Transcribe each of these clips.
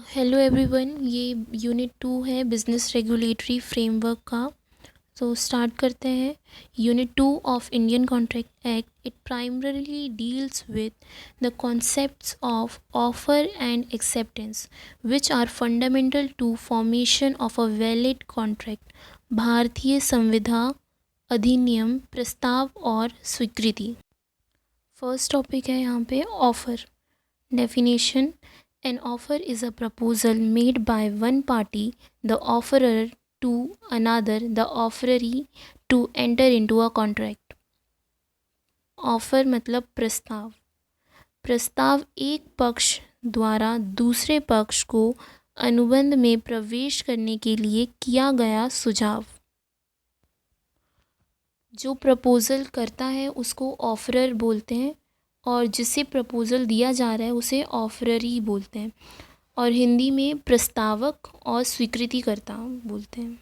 Hello everyone, ये unit 2 है business regulatory framework का। तो स्टार्ट करते हैं। Unit 2 of Indian contract act it primarily deals with the concepts of offer and acceptance which are fundamental to formation of a valid contract. भारतीय संविधा अधिनियम प्रस्ताव और स्वीकृति। फर्स्ट टॉपिक है यहाँ पे offer. Definition: An offer is a proposal made by one party, the offerer, to another, the offeree, to enter into a contract. Offer मतलब प्रस्ताव। प्रस्ताव एक पक्ष द्वारा दूसरे पक्ष को अनुबंध में प्रवेश करने के लिए किया गया सुझाव। जो प्रपोजल करता है उसको ऑफरर बोलते हैं और जिसे प्रपोज़ल दिया जा रहा है उसे ऑफररी बोलते हैं, और हिंदी में प्रस्तावक और स्वीकृतिकर्ता बोलते हैं।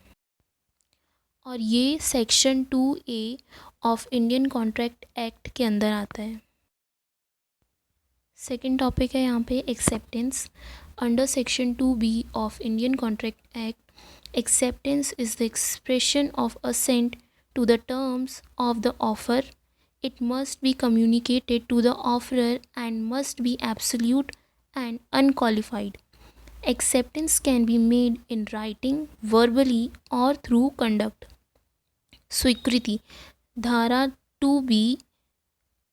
और ये section 2A of Indian contract act के अंदर आता है। सेकंड टॉपिक है यहाँ पे acceptance. Under section 2B of Indian contract act, acceptance is the expression of assent to the terms of the offer. It must be communicated to the offerer and must be absolute and unqualified. Acceptance can be made in writing, verbally or through conduct. स्वीकृति: धारा 2B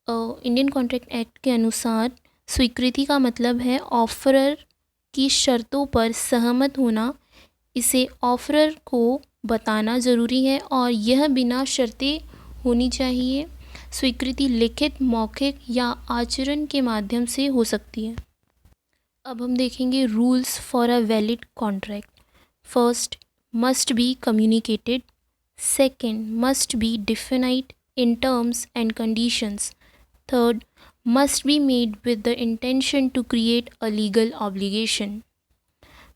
Indian contract act के अनुसार स्वीकृति का मतलब है offeror की शर्तों पर सहमत होना। इसे ऑफरर को बताना ज़रूरी है और यह बिना शर्तें होनी चाहिए। स्वीकृति लिखित, मौखिक या आचरण के माध्यम से हो सकती है। अब हम देखेंगे rules for a valid contract. First, must be communicated. Second, must be defined in terms and conditions. Third, must be made with the intention to create a legal obligation.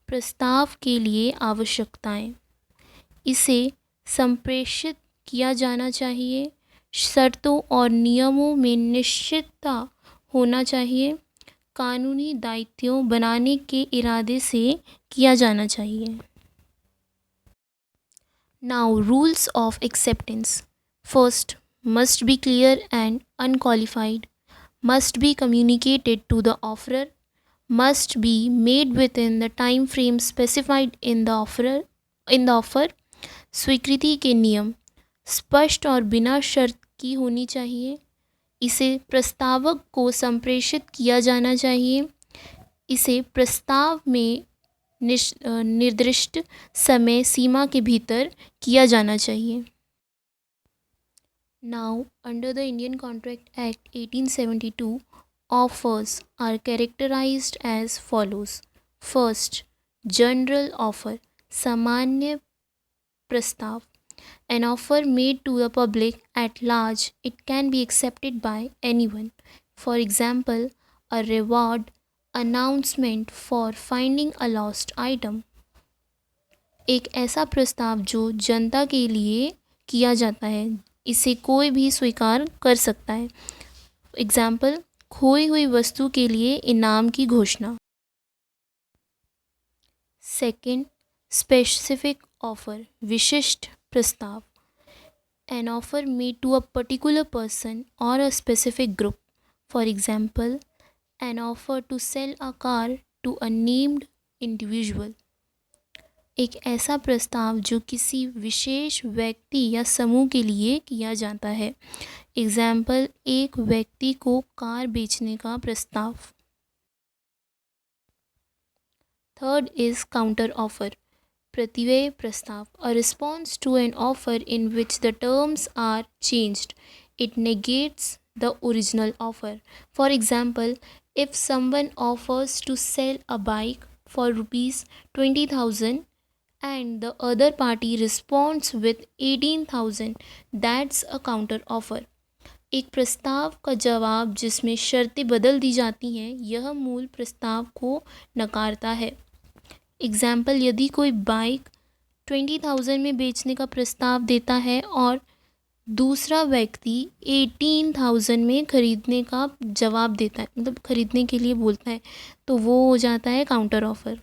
प्रस्ताव के लिए आवश्यकताएं: इसे संप्रेषित किया जाना चाहिए, शर्तों और नियमों में निश्चितता होना चाहिए, कानूनी दायित्वों बनाने के इरादे से किया जाना चाहिए। Now rules of acceptance. First, must be clear and unqualified, must be communicated to the offeror, must be made within the time frame specified in the offer. स्वीकृति के नियम: स्पष्ट और बिना शर्त की होनी चाहिए। इसे प्रस्तावक को संप्रेषित किया जाना चाहिए। इसे प्रस्ताव में निर्दिष्ट समय सीमा के भीतर किया जाना चाहिए। Now under the Indian contract act 1872, offers are characterized as follows. First, general offer, सामान्य प्रस्ताव। An offer made to the public at large, it can be accepted by anyone. For example, a reward announcement for finding a lost item. एक ऐसा प्रस्ताव जो जनता के लिए किया जाता है, इसे कोई भी स्वीकार कर सकता है। एग्जाम्पल, खोई हुई वस्तु के लिए इनाम की घोषणा। सेकंड, स्पेसिफिक ऑफर, विशिष्ट प्रस्ताव। An offer made to a particular person or a specific group. For example, an offer to sell a car to a named individual. एक ऐसा प्रस्ताव जो किसी विशेष व्यक्ति या समूह के लिए किया जाता है। एग्जाम्पल, एक व्यक्ति को कार बेचने का प्रस्ताव। थर्ड इज काउंटर ऑफर, प्रतिव्यय प्रस्ताव, a response to an offer in which the terms are changed. It negates the original offer. For example, if someone offers to sell a bike for rupees 20,000 and the other party responds with 18,000, that's a counter offer. एक प्रस्ताव का जवाब जिसमें शर्तें बदल दी जाती हैं, यह मूल प्रस्ताव को नकारता है। एग्जाम्पल, यदि कोई बाइक 20,000 में बेचने का प्रस्ताव देता है और दूसरा व्यक्ति 18,000 में खरीदने का जवाब देता है, मतलब खरीदने के लिए बोलता है, तो वो हो जाता है counter offer.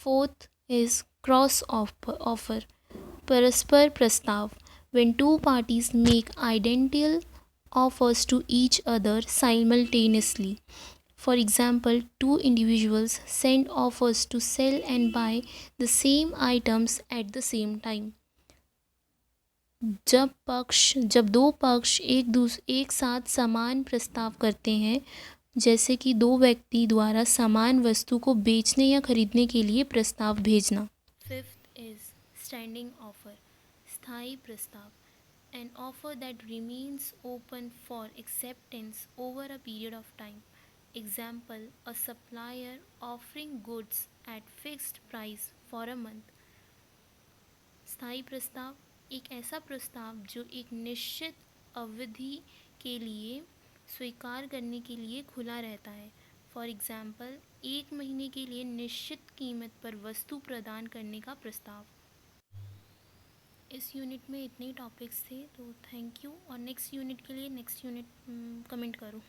Fourth is cross offer, परस्पर प्रस्ताव, when two parties make identical offers to each other simultaneously. For example, two individuals send offers to sell and buy the same items at the same time. जब दो पक्ष एक साथ समान प्रस्ताव करते हैं, जैसे कि दो व्यक्ति द्वारा समान वस्तु को बेचने या खरीदने के लिए प्रस्ताव भेजना. फिफ्थ इज स्टैंडिंग ऑफर, स्थायी प्रस्ताव, an offer that remains open for acceptance over a period of time. Example, a supplier offering goods at fixed price for a month. स्थायी प्रस्ताव एक ऐसा प्रस्ताव जो एक निश्चित अवधि के लिए स्वीकार करने के लिए खुला रहता है. फॉर एग्जाम्पल, 1 महीने के लिए निश्चित कीमत पर वस्तु प्रदान करने का प्रस्ताव. इस यूनिट में इतने टॉपिक्स थे, तो थैंक यू. और नेक्स्ट यूनिट के लिए नेक्स्ट यूनिट कमेंट करो.